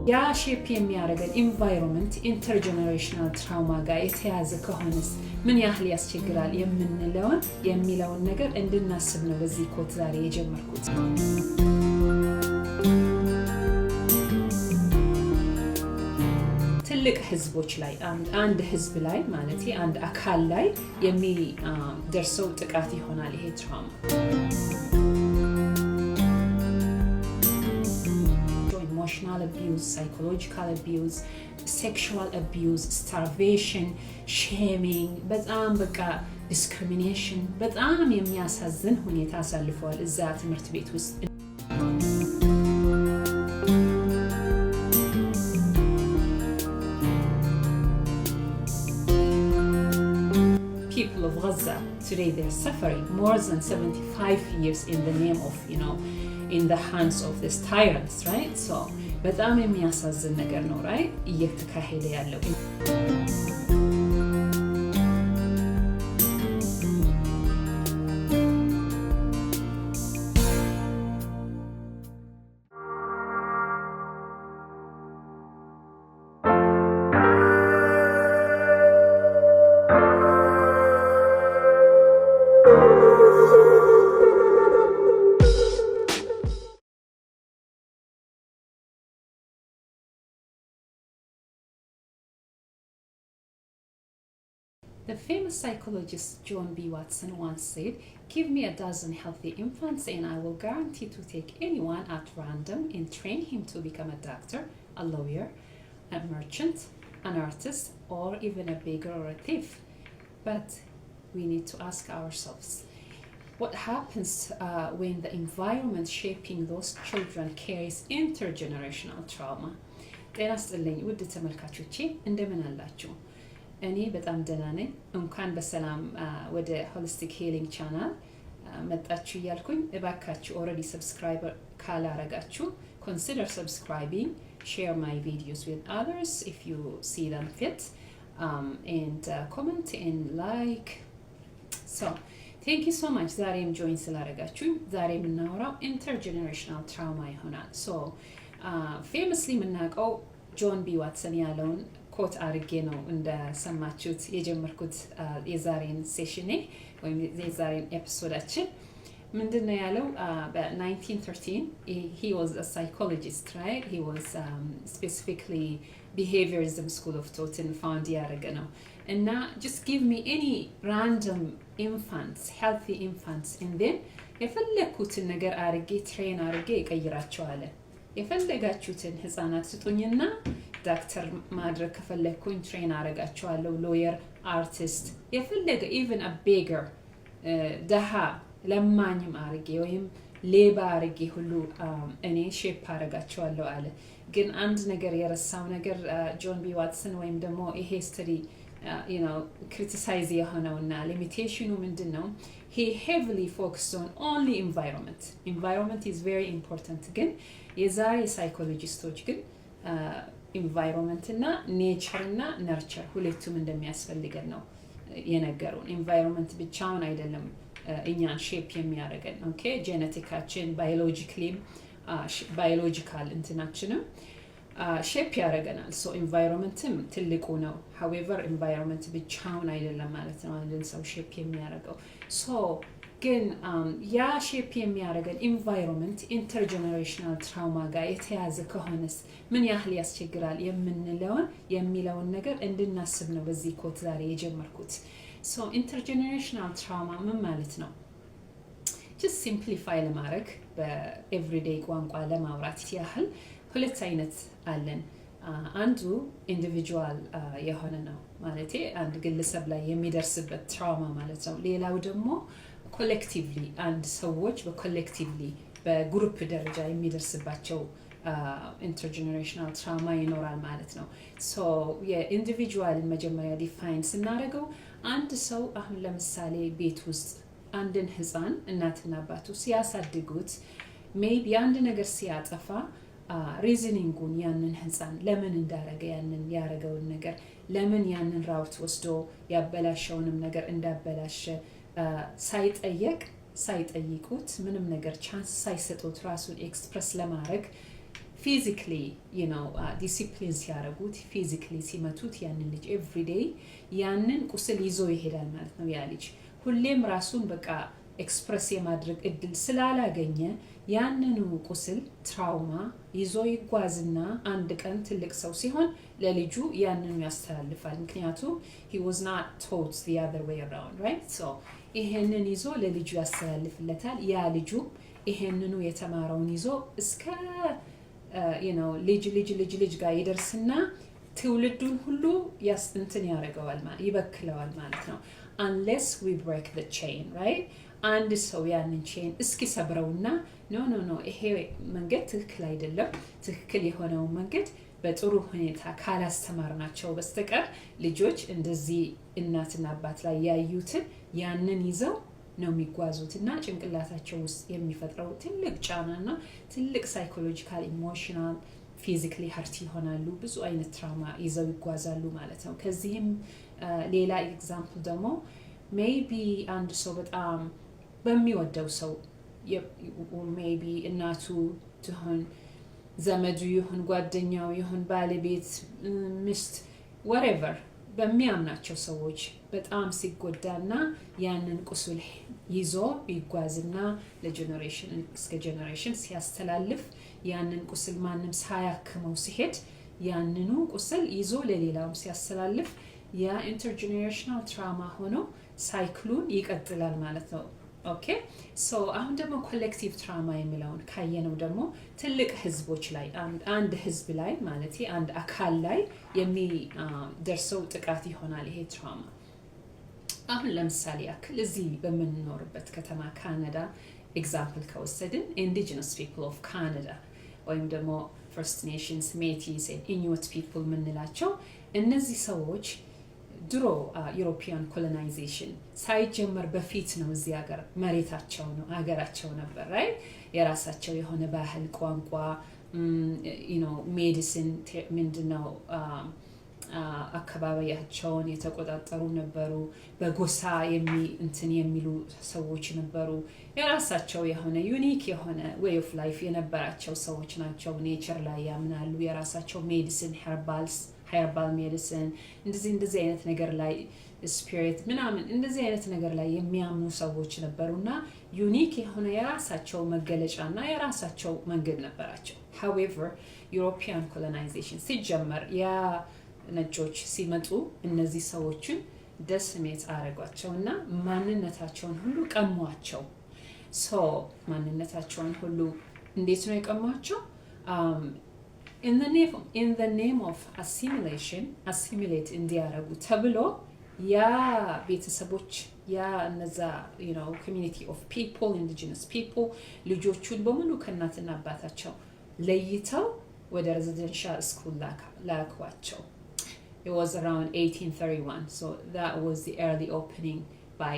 ያ ሼፕ የሚያደርገን ኢንቫይሮንመንት ኢንተርጀነሬሽናል ትራውማ ጋር የተያዘ ከሆነስ ምን ያህል ያስቸግራል የሚለውን ነገር እንድናስብ ነው በዚህ ኮት ዛሬ የጀመርኩት። ትልቅ ህዝቦች ላይ አንድ ህዝብ ላይ ማለት አንድ አካል ላይ የሚደርሰው ጥቃት ይሆናል ይሄ ትራውማ። Emotional abuse, psychological abuse, sexual abuse, starvation, shaming, በጣም በቃ discrimination በጣም የሚያሳዝን ሁኔታ አሳልፈዋል እዛ ትምህርት ቤት ውስጥ። People of Gaza today, they're suffering more than 75 years in the name of, in the hands of these tyrants, right? So በጣም የሚያሳዝን ነገር ነው, right? እየተካሄደ ያለው The famous psychologist John B. Watson once said, "Give me a dozen healthy infants and I will guarantee to take anyone at random and train him to become a doctor, a lawyer, a merchant, an artist, or even a beggar or a thief." But we need to ask ourselves, what happens when the environment shaping those children carries intergenerational trauma? ጤና ይስጥልኝ ውድ ተመልካቾቼ እንደምን አላችሁ? እኔ በጣም ደህና ነኝ። እንኳን በሰላም ወደ ሆሊስቲክ ሂሊንግ ቻናል መጣችሁ እያልኩኝ እባካችሁ already subscribe ካላረጋችሁ consider subscribing, share my videos with others if you see them fit, and comment and like. So thank you so much ዛሬም join ስላረጋችሁ። ዛሬ የምናወራው intergenerational trauma ይሆናል። So famously የምናውቀው ጆን ቢ ዋትሰን ያለውን ኮት አድርጌ ነው እንደሰማችሁት የጀመርኩት የዛሬን ሴሽኔ ወይም የዛሬን ኤፒሶዳችን። ምንድነው ያለው? በ1913 he was a psychologist, right? He was specifically behaviorism school of thought and found ያደረገ ነው እና just give me any random infants, healthy infants, and then የፈለኩትን ነገር አድርጌ ትሬን አድርጌ እቀይራቸዋለ። የፈለጋችሁትን ህፃናት ስጡኝና ዶክተር ማድረግ ከፈለኩኝ ትሬን አረጋቸዋለሁ፣ ሎየር፣ አርቲስት፣ የፈለገ even a beggar, ደሃ ለማኝም አርጌ ወይም ሌባ አርጌ ሁሉ እኔ ሼፕ አረጋቸዋለሁ አለ። ግን አንድ ነገር የረሳው ነገር ጆን ቢ ዋትሰን ወይም ደግሞ ይሄ ስተዲ criticize የሆነውና ሊሚቴሽኑ ምንድነው? he heavily focused on only environment is very important። ግን የዛሬ ሳይኮሎጂስቶች ግን ኢንቫይሮንመንት እና ኔቸር እና ነርቸር ሁለቱም እንደሚያስፈልገን ነው የነገሩን። ኢንቫይሮንመንት ብቻውን አይደለም እኛን ሼፕ የሚያደርገን። ኦኬ ጄኔቲካችን ባዮሎጂካል እንትናችንም ሼፕ ያደርገናል። ሶ ኢንቫይሮንመንትም ትልቁ ነው። however ኢንቫይሮንመንት ብቻውን አይደለም ማለት ነው አንድን ሰው ሼፕ የሚያደርገው። ሶ ግን ያ ሼፕ የሚያደርገን ኢንቫይሮንመንት ኢንተርጀነሬሽናል ትራውማ ጋር የተያዘ ከሆነስ ምን ያህል ያስቸግራል የሚለውን ነገር እንድናስብ ነው በዚህ ኮት ዛሬ የጀመርኩት። ሶ ኢንተርጀነሬሽናል ትራውማ ምን ማለት ነው? just simplify ለማድረግ በኤቭሪዴይ ቋንቋ ለማውራት ያህል ሁለት አይነት አለን። አንዱ ኢንዲቪጁዋል የሆነ ነው ማለት አንድ ግለሰብ ላይ የሚደርስበት ትራውማ ማለት ነው። ሌላው ደግሞ ኮሌክቲቭሊ አንድ ሰዎች በኮሌክቲቭሊ በግሩፕ ደረጃ የሚደርስባቸው ኢንተርጀነሬሽናል ትራውማ ይኖራል ማለት ነው። ሶ የኢንዲቪጁዋልን መጀመሪያ ዲፋይን ስናደርገው አንድ ሰው አሁን ለምሳሌ ቤት ውስጥ አንድን ህፃን እናትና አባቱ ሲያሳድጉት ሜቢ አንድ ነገር ሲያጠፋ ሪዝኒንጉን ያንን ህፃን ለምን እንዳረገ ያንን ያረገውን ነገር ለምን ያንን ራውት ወስዶ ያበላሸውንም ነገር እንዳበላሸ ሳይጠይቁት ምንም ነገር ቻንስ ሳይሰጡት ራሱን ኤክስፕረስ ለማድረግ physically ዲሲፕሊን ሲያደርጉት physically ሲመቱት ያንን ልጅ every day ያንን ቁስል ይዞ ይሄዳል ማለት ነው። ያ ልጅ ሁሌም ራሱን በቃ ኤክስፕረስ የማድረግ እድል ስላላገኘ ያንኑ ቁስል ትራውማ ይዞ ይጓዝና አንድ ቀን ትልቅ ሰው ሲሆን ለልጁ ያንኑ ያስተላልፋል። ምክንያቱም he was not taught the other way around, right? so ይሄንን ይዞ ለልጁ ያስተላልፍለታል። ያ ልጁ ይሄንኑ የተማረውን ይዞ እስከ ልጅ ጋር ይደርስና ትውልዱን ሁሉ እንትን ያደርገዋል ይበክለዋል ማለት ነው። unless we break the chain, right? አንድ ሰው ያንን ቼን እስኪ ሰብረውና ኖ ይሄ መንገድ ትክክል አይደለም፣ ትክክል የሆነው መንገድ በጥሩ ሁኔታ ካላስተማርናቸው በስተቀር ልጆች እንደዚህ እናትና አባት ላይ ያዩትን ያንን ይዘው ነው የሚጓዙትና ጭንቅላታቸው ውስጥ የሚፈጥረው ትልቅ ጫናና ትልቅ ሳይኮሎጂካል ኢሞሽናል ፊዚካሊ ሀርት ይሆናሉ። ብዙ አይነት ትራውማ ይዘው ይጓዛሉ ማለት ነው። ከዚህም ሌላ ኤግዛምፕል ደግሞ ሜይቢ አንድ ሰው በጣም በሚወደው ሰው ሜይቢ እናቱ ትሆን ዘመዱ ይሁን ጓደኛው ይሁን ባለቤት ሚስት whatever በሚያምናቸው ሰዎች በጣም ሲጎዳና ያንን ቁስል ይዞ ይጓዝና ለጀነሬሽን እስከ ጀነሬሽን ሲያስተላልፍ ያንን ቁስል ማንም ሳያክመው ሲሄድ ያንኑ ቁስል ይዞ ለሌላውም ሲያስተላልፍ ያ ኢንተርጀነሬሽናል ትራውማ ሆኖ ሳይክሉን ይቀጥላል ማለት ነው። ኦኬ ሶ አሁን ደግሞ ኮሌክቲቭ ትራውማ የሚለውን ካየነው ደግሞ ትልቅ ህዝቦች ላይ አንድ ህዝብ ላይ ማለት አንድ አካል ላይ የሚደርሰው ጥቃት ይሆናል ይሄ ትራውማ። አሁን ለምሳሌ ያክል እዚህ በምንኖርበት ከተማ ካናዳ ኤግዛምፕል ከወሰድን ኢንዲጂነስ ፒፕል ኦፍ ካናዳ ወይም ደግሞ ፈርስት ኔሽንስ ሜቲስ ኢኑት ፒፕል የምንላቸው እነዚህ ሰዎች ድሮ ዩሮፒያን ኮሎናይዜሽን ሳይጀመር በፊት ነው እዚህ ሀገር መሬታቸው ነው ሀገራቸው ነበር right? የራሳቸው የሆነ ባህል ቋንቋ ሜዲሲን ምንድነው አካባቢያቸውን የተቆጣጠሩ ነበሩ። በጎሳ የሚሉ ሰዎች ነበሩ። የራሳቸው የሆነ ዩኒክ የሆነ ዌይ ኦፍ ላይፍ የነበራቸው ሰዎች ናቸው። ኔቸር ላይ ያምናሉ። የራሳቸው ሜዲሲን ሄርባል ሜዲሲን እንደዚህ አይነት ነገር ላይ ስፒሪት ምናምን እንደዚህ አይነት ነገር ላይ የሚያምኑ ሰዎች ነበሩና ዩኒክ የሆነ የራሳቸው መገለጫና የራሳቸው መንገድ ነበራቸው። however ዩሮፒያን ኮሎናይዜሽን ሲጀመር ያ ነጮች ሲመጡ እነዚህ ሰዎችን ደስሜት አረጓቸውና ማንነታቸውን ሁሉ ቀሟቸው። ማንነታቸውን ሁሉ እንዴት ነው የቀሟቸው? in the name of assimilation assimilate እንዲያረጉ ተብሎ ያ ቤተሰቦች ያ እነዛ community of people indigenous people ልጆቹን በሙሉ ከእናትና አባታቸው ለይተው ወደ residential school ላኳቸው። It was around 1831, so that was the early opening by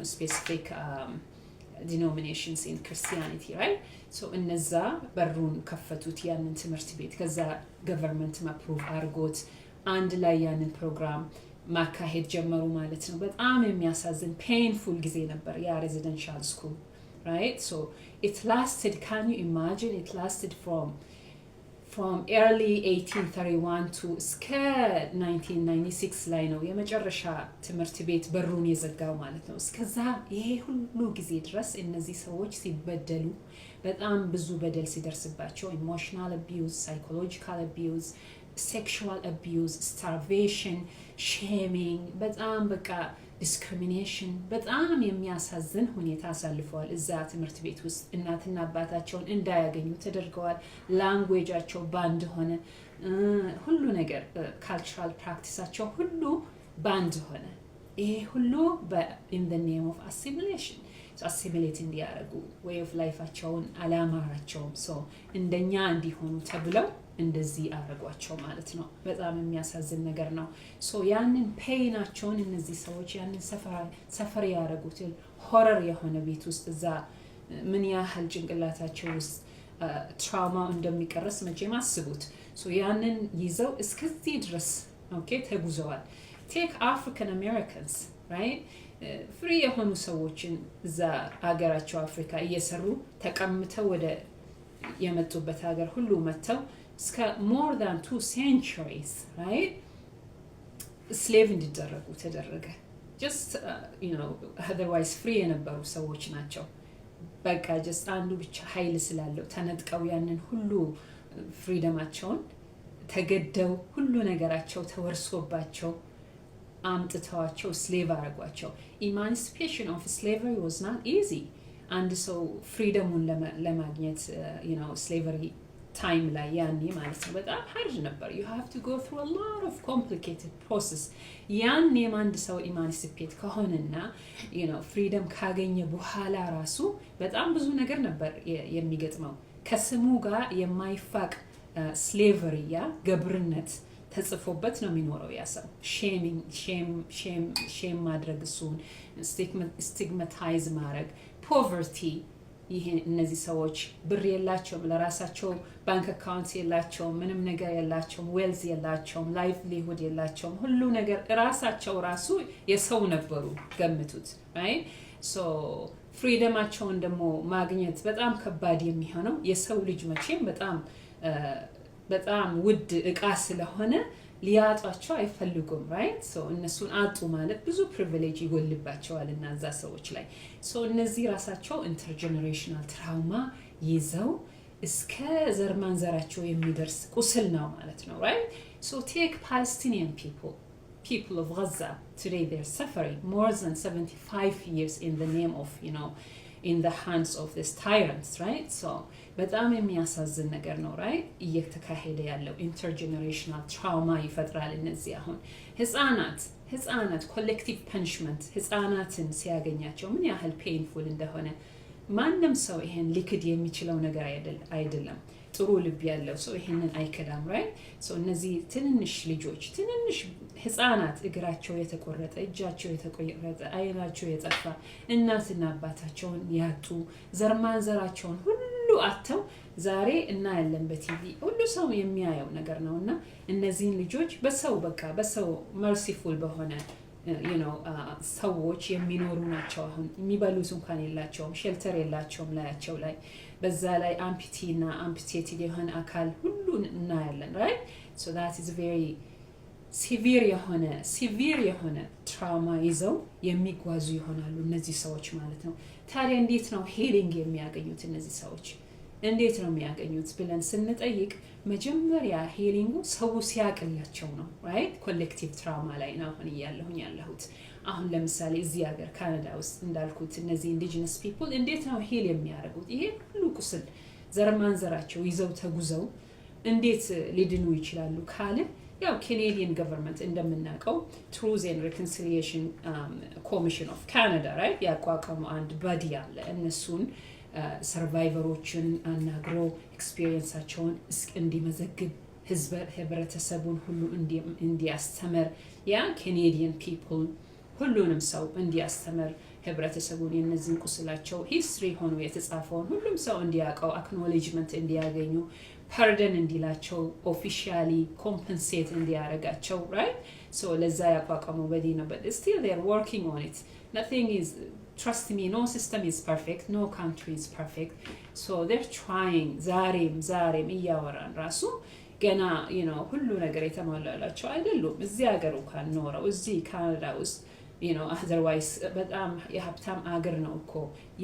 specific denominations in Christianity, right? So እነዛ በሩን ከፈቱት ያንን ትምህርት ቤት። ከዛ ገቨርንመንት አፕሩቭ አድርጎት አንድ ላይ ያንን ፕሮግራም ማካሄድ ጀመሩ ማለት ነው። በጣም የሚያሳዝን ፔንፉል ጊዜ ነበር ያ ሬዚደንሻል ስኩል right? So it lasted, can you imagine, it lasted from early 1831 to እስከ 1996 ላይ ነው የመጨረሻ ትምህርት ቤት በሩን የዘጋው ማለት ነው። እስከዛ ይሄ ሁሉ ጊዜ ድረስ እነዚህ ሰዎች ሲበደሉ በጣም ብዙ በደል ሲደርስባቸው ኢሞሽናል አቢዩዝ፣ ሳይኮሎጂካል አቢዩዝ፣ ሴክሹዋል አቢዩዝ፣ ስታርቬሽን፣ ሼሚንግ፣ በጣም በቃ ዲስክሪሚኔሽን፣ በጣም የሚያሳዝን ሁኔታ አሳልፈዋል። እዛ ትምህርት ቤት ውስጥ እናትና አባታቸውን እንዳያገኙ ተደርገዋል። ላንጉዌጃቸው ባንድ ሆነ። ሁሉ ነገር ካልቸራል ፕራክቲሳቸው ሁሉ ባንድ ሆነ። ይሄ ሁሉ in the name of assimilation አሲሚሌት እንዲያደርጉ ዌይ ኦፍ ላይፋቸውን አላማራቸውም። እንደኛ እንዲሆኑ ተብለው እንደዚህ አደረጓቸው ማለት ነው። በጣም የሚያሳዝን ነገር ነው። ያንን ፔይናቸውን እነዚህ ሰዎች ያንን ሰፈር ያደረጉትን ሆረር የሆነ ቤት ውስጥ እዛ ምን ያህል ጭንቅላታቸው ውስጥ ትራውማው እንደሚቀረስ መቼም አስቡት። ያንን ይዘው እስከዚህ ድረስ ተጉዘዋል። ቴክ አፍሪካን አሜሪካንስ ራይት ፍሪ የሆኑ ሰዎችን እዛ ሀገራቸው አፍሪካ እየሰሩ ተቀምተው ወደ የመጡበት ሀገር ሁሉ መተው እስከ more than 2 centuries right slave እንዲደረጉ ተደረገ just otherwise free የነበሩ ሰዎች ናቸው በቃ just አንዱ ብቻ ኃይል ስላለው ተነጥቀው ያንን ሁሉ ፍሪደማቸውን ተገደው ሁሉ ነገራቸው ተወርሶባቸው አምጥተዋቸው ስሌቭ አረጓቸው emancipation of slavery was not easy አንድ ሰው ፍሪደሙን ለማግኘት slavery time ላይ ያኔ ማለት ነው በጣም hard ነበር you have to go through a lot of complicated process ያኔ አንድ ሰው emancipate ከሆነና ፍሪደም ካገኘ በኋላ ራሱ በጣም ብዙ ነገር ነበር የሚገጥመው ከስሙ ጋር የማይፋቅ slavery ያ ገብርነት ተጽፎበት ነው የሚኖረው ያ ሰው ሼም ማድረግ እሱን ስቲግማታይዝ ማድረግ poverty ይሄን እነዚህ ሰዎች ብር የላቸውም ለራሳቸው ባንክ አካውንት የላቸውም ምንም ነገር የላቸውም ዌልዝ የላቸውም ላይቭሊሁድ የላቸውም ሁሉ ነገር ራሳቸው ራሱ የሰው ነበሩ ገምቱት right so ፍሪደማቸውን ደግሞ ማግኘት በጣም ከባድ የሚሆነው የሰው ልጅ መቼም በጣም ውድ እቃ ስለሆነ ሊያጣቸው አይፈልጉም right so እነሱን አጡ ማለት ብዙ ፕሪቪሌጅ ይጎልባቸዋል እና እዛ ሰዎች ላይ so እነዚህ ራሳቸው ኢንተርጀነሬሽናል ትራውማ ይዘው እስከ ዘር ማንዘራቸው የሚደርስ ቁስል ነው ማለት ነው right so take Palestinian people of Gaza today they're suffering more than 75 years in the name of in the hands of these tyrants right so በጣም የሚያሳዝን ነገር ነው right እየተካሄደ ያለው intergenerational trauma ይፈጥራል እነዚህ አሁን ህፃናት collective punishment ህፃናትን ሲያገኛቸው ምን ያህል painful እንደሆነ ማንንም ሰው ይሄን ሊክድ የሚችለው ነገር አይደለም ጥሩ ልብ ያለው ሰው ይሄንን አይከዳም right so እነዚህ ትንንሽ ልጆች ትንንሽ ህፃናት እግራቸው የተቆረጠ እጃቸው የተቆረጠ አይናቸው የጠፋ እናትና አባታቸውን ያጡ ዘርማንዘራቸውን ሁሉ አተው ዛሬ እናያለን በቲቪ ሁሉ ሰው የሚያየው ነገር ነውና እነዚህን ልጆች በሰው merciful በሆነ ሰዎች የሚኖሩ ናቸው አሁን የሚበሉት እንኳን የላቸውም ሼልተር የላቸውም ላያቸው ላይ በዛ ላይ አምፒቲና አምፒቴትድ የሆነ አካል ሁሉ እናያለን right so that is very severe የሆነ ትራውማ ይዘው የሚጓዙ ይሆናሉ እነዚህ ሰዎች ማለት ነው ታዲያ እንዴት ነው ሂሊንግ የሚያገኙት እነዚህ ሰዎች እንዴት ነው የሚያገኙት ብለን ስንጠይቅ መጀመሪያ ሂሊንጉ ሰው ሲያቀላቸው ነው right ኮሌክቲቭ ትራውማ ላይ ነው አሁን ያለሁት አሁን ለምሳሌ እዚህ ሀገር ካናዳ ውስጥ እንዳልኩት እነዚህ ኢንዲጂነስ ፒፕል እንዴት ነው ሂል የሚያደርጉት ይሄ ሁሉ ቁስል ዘርማንዘራቸው ይዘው ተጉዘው እንዴት ሊድኑ ይችላሉ ካለ ያው Canadian government እንደምናውቀው Truth and Reconciliation Commission of Canada right ያቋቋሙ አንድ ባዲ አለ እነሱን ሰርቫይቨሮችን አናግሮ ኤክስፒሪየንሳቸውን እንዲመዘግብ ህብረተሰቡን ሁሉ እንዲያስተምር ያ Canadian people ሁሉንም ሰው እንዲያስተምር ህብረተሰቡን የነዚህን ቁስላቸው ሂስትሪ ሆኖ የተጻፈውን ሁሉም ሰው እንዲያውቀው አክኖሌጅመንት እንዲያገኙ pardon እንዲላቸው officially compensate እንዲያረጋቸው right so ለዛ ያቋቋሙ በዲ ነው but still they are working on it nothing is trust me no system is perfect no country is perfect so they're trying ዛሬም እያወራን ራሱ ገና ሁሉ ነገር የተሟላላቸው አይደሉም እዚህ ሀገር እንኳን ኖረው እዚህ ካናዳ ውስጥ otherwise በጣም የሀብታም አገር ነው እኮ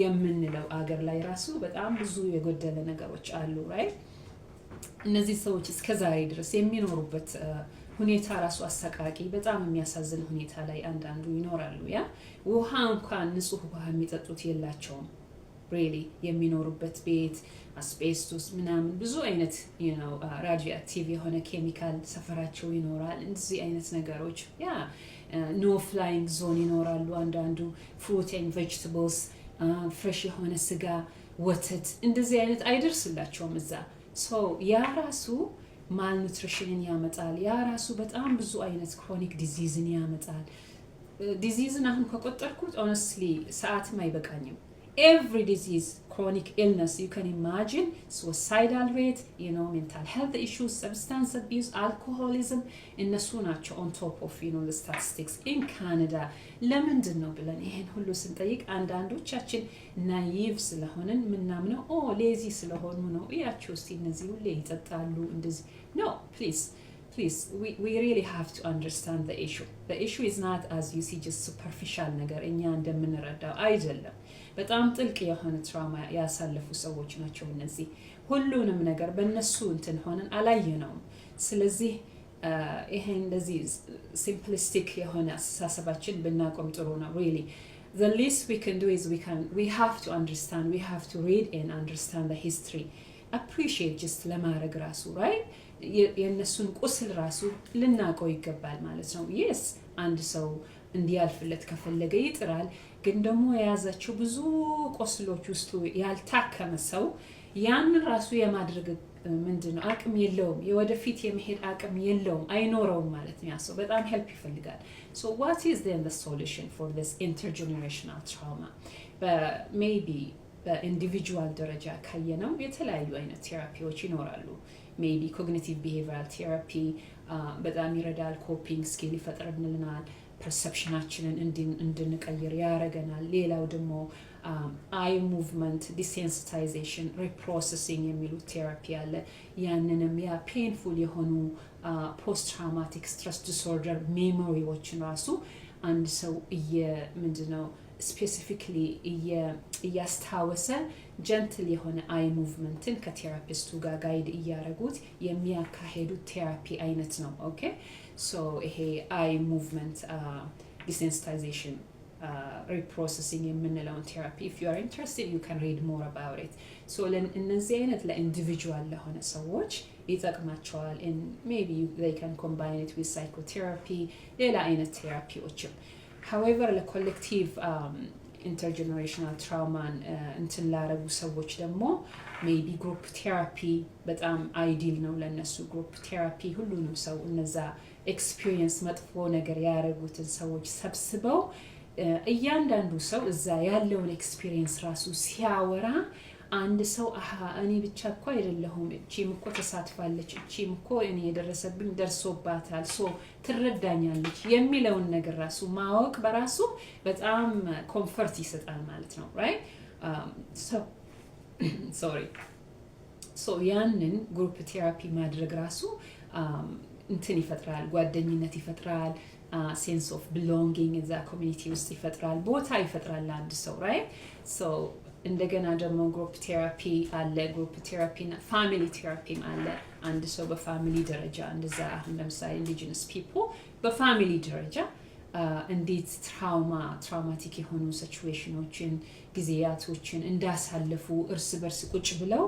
የምንለው አገር ላይ ራሱ በጣም ብዙ የጎደለ ነገሮች አሉ right እነዚህ ሰዎች እስከዛሬ ድረስ የሚኖሩበት ሁኔታ ራሱ አሰቃቂ በጣም የሚያሳዝን ሁኔታ ላይ አንዳንዱ ይኖራሉ ያ ውሃ እንኳን ንጹህ ውሃ የሚጠጡት የላቸውም really የሚኖሩበት ቤት አስቤስቶስ ምናምን ብዙ አይነት radioactive የሆነ ኬሚካል ሰፈራቸው ይኖራል እንደዚህ አይነት ነገሮች ያ no flying zone ይኖራሉ አንዳንዱ fruit and vegetables fresh የሆነ ስጋ ወተት እንደዚህ አይነት አይደርስላቸውም እዛ so ያ ራሱ malnutrition ያመጣል ያ ራሱ በጣም ብዙ አይነት chronic diseaseን ያመጣል diseaseን አሁን ከቆጠርኩት honestly ሰዓትም አይበቃኝም every disease, chronic illness you can imagine, suicidal rate, mental health issues, substance abuse, alcoholism, እነሱ ናቸው on top of the statistics in Canada. ለምንድን ነው ብለን ይሄን ሁሉ ስንጠይቅ አንዳንዶቻችን ናይቭ ስለሆንን ምናምነው ሌዚ ስለሆኑ ነው እያቸው እስቲ እነዚህ ሁሌ ይጠጣሉ እንደዚህ no please we really have to understand the issue is not as you see just superficial ነገር እኛ እንደምንረዳው አይደለም በጣም ጥልቅ የሆነ ትራውማ ያሳለፉ ሰዎች ናቸው እነዚህ ሁሉንም ነገር በእነሱ እንትን ሆነን አላየነው ስለዚህ ይሄ እንደዚህ simplistic የሆነ አስተሳሰባችን ብናቆም ጥሩ ነው really the least we can do is we have to understand, we have to read and understand the history, appreciate just ለማድረግ ራሱ right የነሱን ቁስል ራሱ ልናቀው ይገባል ማለት ነው yes አንድ ሰው እንዲያልፍለት ከፈለገ ይጥራል ግን ደግሞ የያዛቸው ብዙ ቆስሎች ውስጥ ያልታከመ ሰው ያንን ራሱ የማድረግ ምንድነው አቅም የለውም የወደፊት የመሄድ አቅም የለውም አይኖረውም ማለት ነው ያሰው በጣም ሄልፕ ይፈልጋል so what is then the solution for this intergenerational trauma maybe በኢንዲቪጁዋል ደረጃ ካየነው የተለያዩ አይነት ቴራፒዎች ይኖራሉ maybe cognitive behavioral therapy በጣም ይረዳል coping skill ይፈጥርልናል perceptionaችንን እንድንቀይር ያረጋናል ሌላው ደግሞ eye movement desensitization reprocessing የሚሉት ቴራፒ አለ ያንንም ያ painful የሆኑ post traumatic stress disorder memoryዎችን ራሱ አንድ ሰው ምንድነው specifically እያስታወሰ gentle የሆነ eye movementን ከቴራፒስቱ ጋር ጋይድ እያረጉት የሚያካሄዱት ቴራፒ አይነት ነው okay so ይሄ eye movement desensitization reprocessing የምንለውን ቴራፒ if you are interested you can read more about it so እነዚህ አይነት ለኢንዲቪጁዋል ለሆነ ሰዎች ይጠቅማቸዋል and maybe they can combine it with psychotherapy ሌላ አይነት ቴራፒዎችም however the collective intergenerational trauma እንትን ላረጉ ሰዎች ደግሞ maybe group therapy በጣም ideal ነው ለነሱ group therapy ሁሉንም ሰው እነዛ experience መጥፎ ነገር ያረጉትን ሰዎች ሰብስበው እያንዳንዱ ሰው እዛ ያለውን experience ራሱ ሲያወራ አንድ ሰው እኔ ብቻ እኮ አይደለሁም እቺም እኮ ተሳትፋለች እቺም እኮ እኔ የደረሰብኝ ደርሶባታል ሶ ትረዳኛለች የሚለውን ነገር ራሱ ማወቅ በራሱ በጣም ኮምፎርት ይሰጣል ማለት ነው right so ያንን ግሩፕ ቴራፒ ማድረግ ራሱ እንትን ይፈጥራል ጓደኝነት ይፈጥራል sense of belonging in the community ውስጥ ይፈጥራል ቦታ ይፈጥራል አንድ ሰው right so እንደገና ደግሞ ግሩፕ ቴራፒ አለ ግሩፕ ቴራፒ እና ፋሚሊ ቴራፒ አለ አንድ ሰው በፋሚሊ ደረጃ እንደዛ ለምሳሌ indigenous people በፋሚሊ ደረጃ እንዴት ትራውማቲክ የሆኑ ሲቹዌሽኖችን ጊዜያቶችን እንዳሳለፉ እርስ በርስ ቁጭ ብለው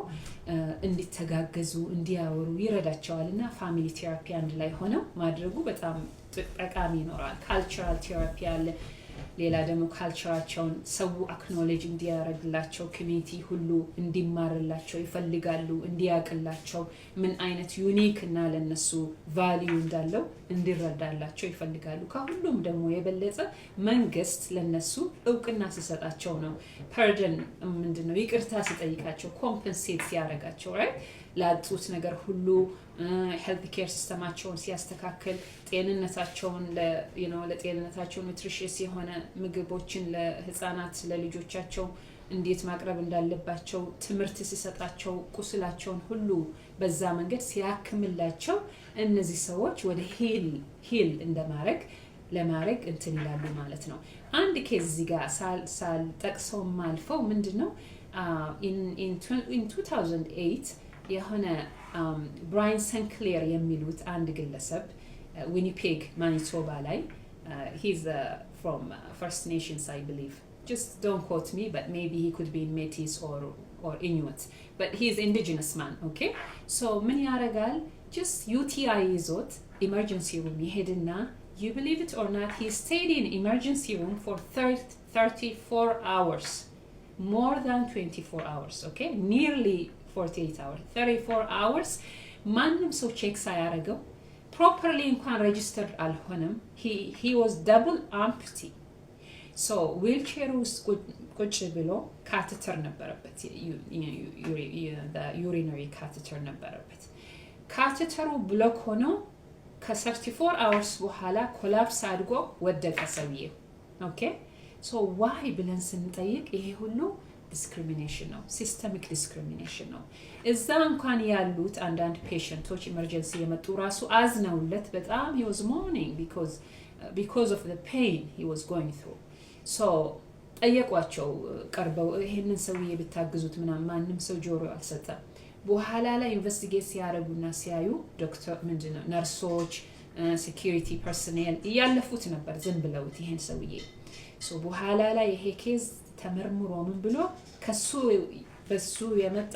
እንዲተጋገዙ እንዲያወሩ ይረዳቸዋልና ፋሚሊ ቴራፒ አንድ ላይ ሆነው ማድረጉ በጣም ጠቃሚ ይኖራል ካልቸራል ቴራፒ አለ ሌላ ደግሞ ካልቸራቸውን ሰው አክኖሌጅ እንዲያረግላቸው ኮሚኒቲ ሁሉ እንዲማርላቸው ይፈልጋሉ እንዲያቀላቸው ምን አይነት ዩኒክ እና ለነሱ ቫልዩ እንዳለው እንዲረዳላቸው ይፈልጋሉ ከሁሉም ደግሞ የበለጠ መንግስት ለነሱ እውቅና ሲሰጣቸው ነው ፓርደን ምንድነው ይቅርታ ሲጠይቃቸው ኮምፐንሴት ሲያረጋቸው right ላጡት ነገር ሁሉ ሄልዝ ኬር ሲስተማቸውን ሲያስተካክል ጤንነታቸውን ለጤንነታቸው ኑትሪሽስ የሆነ ምግቦችን ለህፃናት ለልጆቻቸው እንዴት ማቅረብ እንዳለባቸው ትምህርት ሲሰጣቸው ቁስላቸውን ሁሉ በዛ መንገድ ሲያክምላቸው እነዚህ ሰዎች ወደ ሂል ለማድረግ እንትን ይላሉ ማለት ነው አንድ ኬዝ እዚህ ጋር ሳል ጠቅሰው ማልፈው ምንድነው in 2008 የሆነ ብራያን ሰንክሌር የሚሉት አንድ ግለሰብ ዊኒፔግ ማኒቶባ ላይ he's from First Nations I believe just don't quote me but maybe he could be in Métis or Inuit but he's indigenous man okay so ምን ያረጋል just UTI ይዞት emergency room ይሄድና you believe it or not he stayed in emergency room for 34 hours more than 24 hours okay nearly 48 hours 34 hours ማንም ሰው ቼክ ሳያረገው properly እንኳን registered አልሆነም he was double amputee so wheelchair ውስጥ ቁጭ ብሎ ካቴተር ነበረበት ዩሪነሪ ካቴተር ነበረበት ካቴተሩ ብሎክ ሆኖ ከ34 hours በኋላ ኮላፕስ አድርጎ ወደቀ ሰውዬው ኦኬ ሶ ዋይ ብለን ስንጠይቅ ይሄ ሁሉ ዲስክሪሚኔሽን ነው ሲስተሚክ ዲስክሪሚኔሽን ነው እዛ እንኳን ያሉት አንዳንድ ፔሸንቶች ኢመርጀንሲ የመጡ ራሱ አዝነውለት በጣም he was mourning because of the pain he was going through so ጠየቋቸው ቀርበው ይሄንን ሰውዬ ብታግዙት ምናምን ማንም ሰው ጆሮ አልሰጠም በኋላ ላይ ኢንቨስቲጌት ሲያደርጉና ሲያዩ ዶክተር ምንድነው ነርሶች ሴኩሪቲ ፐርሰናል ያለፉት ነበር ዝም ብለውት ይሄን ሰውዬ ሶ በኋላ ላይ ይሄ ኬዝ ተመርምሮ ምን ብሎ በሱ የመጣ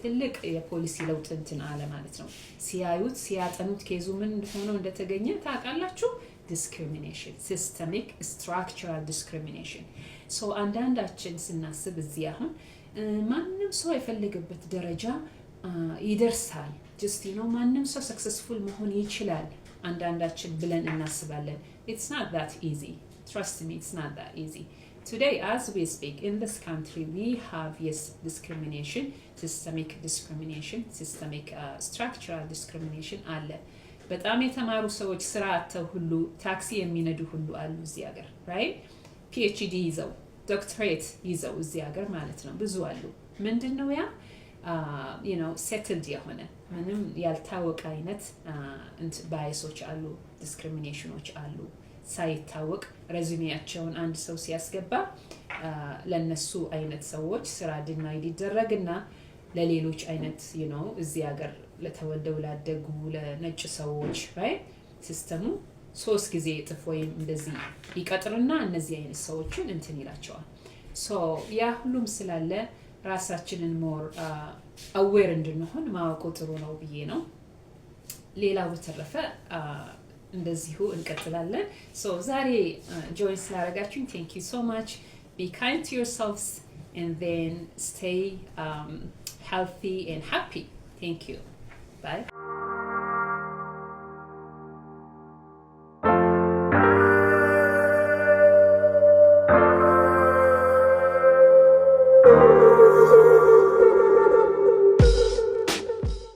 ትልቅ የፖሊሲ ለውጥ እንትን አለ ማለት ነው ሲያዩት ሲያጠኑት ኬዙ ምን እንደሆነ እንደተገኘ ታውቃላችሁ discrimination systemic structural discrimination so አንዳንዳችን ስናስብ እዚህ አሁን ማንንም ሰው የፈለገበት ደረጃ ይደርሳል just ማንንም ሰው successful መሆን ይችላል አንዳንዳችን ብለን እናስባለን it's not that easy trust me it's not that easy today as we speak in this country we have yes discrimination systemic structural discrimination አለ በጣም የተማሩ ሰዎች ስራ አጥተው ሁሉ ታክሲ የሚነዱ ሁሉ አሉ እዚህ ሀገር right PhD ይዘው ዶክትሬት ይዘው እዚህ ሀገር ማለት ነው ብዙ አሉ ምንድነው ያ settled የሆነ ምንም ያልታወቀ አይነት ባይሶች አሉ ዲስክሪሚኔሽኖች አሉ ሳይታወቅ ረዚሜያቸውን አንድ ሰው ሲያስገባ ለነሱ አይነት ሰዎች ስራ ዲናይ ሊደረግና ለሌሎች አይነት እዚህ ሀገር ለተወልደው ላደጉ ለነጭ ሰዎች right ሲስተሙ 3 ጊዜ ጥፍ ወይም እንደዚህ ይቀጥርና እነዚህ አይነት ሰዎችን እንትን ይላቸዋል so ያ ሁሉም ስላለ ራሳችንን more aware እንድንሆን ማወቁ ጥሩ ነው ብዬ ነው ሌላው በተረፈ እንደዚሁ እንቀጥላለን so ዛሬ join ስላደረጋችሁኝ thank you so much be kind to yourselves and then stay healthy and happy thank you bye